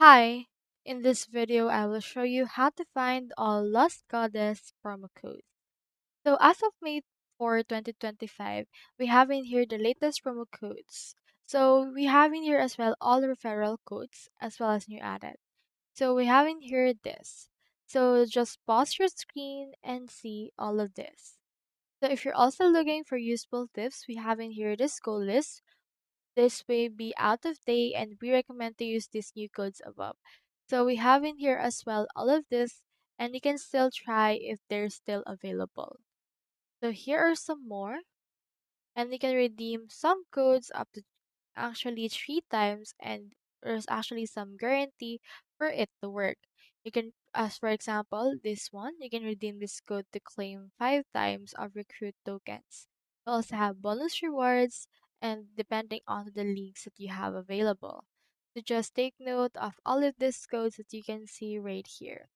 Hi, in this video I will show you how to find all Lost Goddess promo codes. So as of May 4, 2025, we have in here the latest promo codes. So we have in here as well all referral codes as well as new added. So we have in here this. So just pause your screen and see all of this. So if you're also looking for useful tips, we have in here this goal list. This may be out of date and we recommend to use these new codes above. So we have in here as well all of this and you can still try if they're still available. So here are some more and you can redeem some codes up to actually three times and there's actually some guarantee for it to work. You can, as for example, this one, you can redeem this code to claim five times of recruit tokens. You also have bonus rewards and depending on the leagues that you have available. So just take note of all of these codes that you can see right here.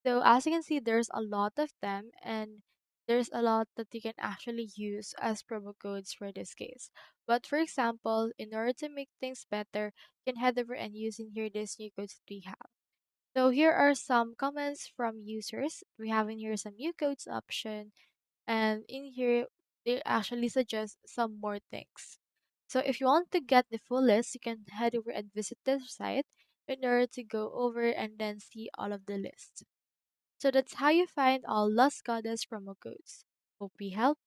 So as you can see, there's a lot of them and there's a lot that you can actually use as promo codes for this case. But for example, in order to make things better, you can head over and use in here this new codes that we have. So here are some comments from users. We have in here some new codes option and in here they actually suggest some more things. So if you want to get the full list, you can head over and visit the site in order to go over and then see all of the list. So that's how you find all Lost Goddess promo codes. Hope we help.